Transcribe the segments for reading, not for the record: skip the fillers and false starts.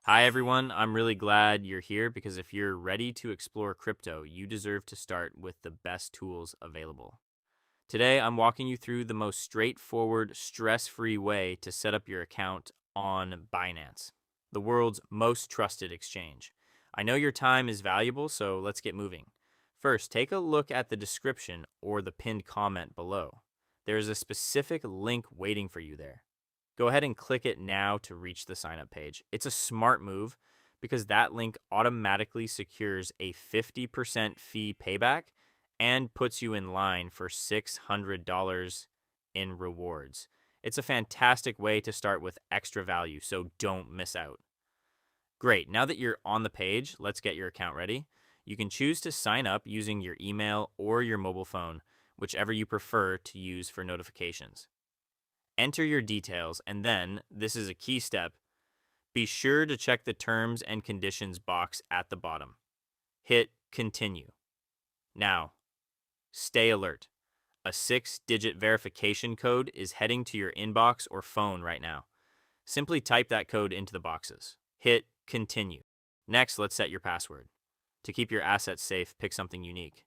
Hi, everyone. I'm really glad you're here because if you're ready to explore crypto, you deserve to start with the best tools available. Today, I'm walking you through the most straightforward, stress free way to set up your account on Binance, the world's most trusted exchange. I know your time is valuable, so let's get moving. First, take a look at the description or the pinned comment below. There is a specific link waiting for you there. Go ahead and click it now to reach the sign up page. It's a smart move because that link automatically secures a 50% fee payback and puts you in line for $600 in rewards. It's a fantastic way to start with extra value, so don't miss out. Great, now that you're on the page, let's get your account ready. You can choose to sign up using your email or your mobile phone, whichever you prefer to use for notifications. Enter your details, and then, this is a key step, be sure to check the terms and conditions box at the bottom. Hit continue. Now, stay alert. A 6-digit verification code is heading to your inbox or phone right now. Simply type that code into the boxes. Hit continue. Next, let's set your password. To keep your assets safe, pick something unique.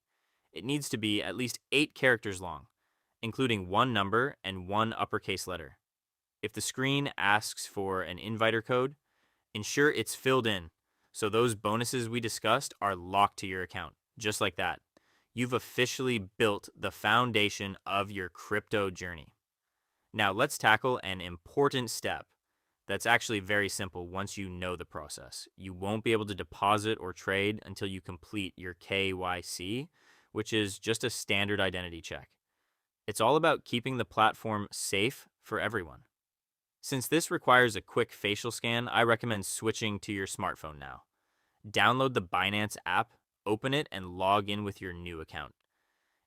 It needs to be at least 8 characters long, including one number and one uppercase letter. If the screen asks for an inviter code, ensure it's filled in so those bonuses we discussed are locked to your account, just like that. You've officially built the foundation of your crypto journey. Now let's tackle an important step that's actually very simple once you know the process. You won't be able to deposit or trade until you complete your KYC, which is just a standard identity check. It's all about keeping the platform safe for everyone. Since this requires a quick facial scan, I recommend switching to your smartphone now. Download the Binance app, open it, and log in with your new account.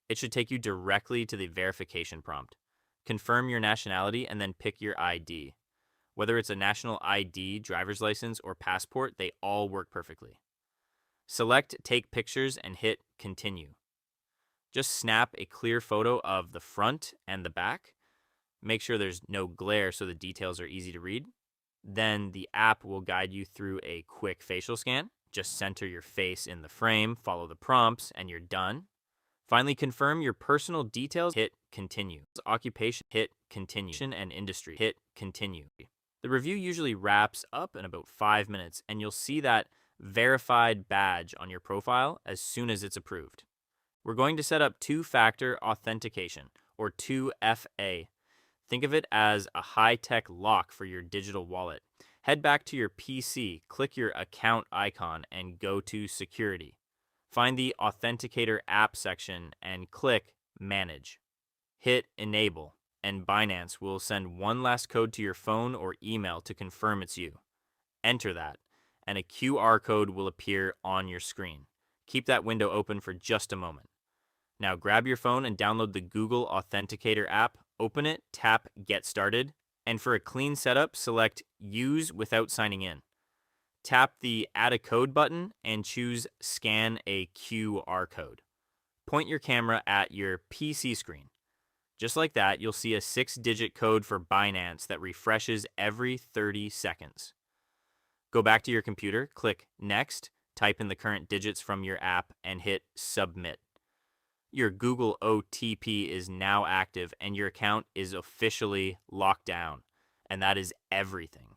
It should take you directly to the verification prompt. Confirm your nationality and then pick your ID. Whether it's a national ID, driver's license, or passport, they all work perfectly. Select Take Pictures and hit Continue. Just snap a clear photo of the front and the back. Make sure there's no glare so the details are easy to read. Then the app will guide you through a quick facial scan. Just center your face in the frame, follow the prompts, and you're done. Finally, confirm your personal details, hit Continue. Occupation, hit Continue. And industry, hit Continue. The review usually wraps up in about 5 minutes, and you'll see that verified badge on your profile as soon as it's approved. We're going to set up two-factor authentication, or 2FA. Think of it as a high-tech lock for your digital wallet. Head back to your PC, click your account icon, and go to Security. Find the Authenticator app section and click Manage. Hit Enable, and Binance will send one last code to your phone or email to confirm it's you. Enter that, and a QR code will appear on your screen. Keep that window open for just a moment. Now grab your phone and download the Google Authenticator app, open it, tap Get Started, and for a clean setup, select Use without signing in. Tap the Add a Code button and choose Scan a QR code. Point your camera at your PC screen. Just like that, you'll see a 6-digit code for Binance that refreshes every 30 seconds. Go back to your computer, click Next, type in the current digits from your app, and hit Submit. Your Google OTP is now active and your account is officially locked down. And that is everything.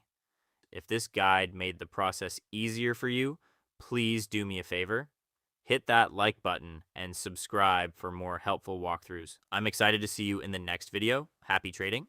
If this guide made the process easier for you, please do me a favor. Hit that like button and subscribe for more helpful walkthroughs. I'm excited to see you in the next video. Happy trading.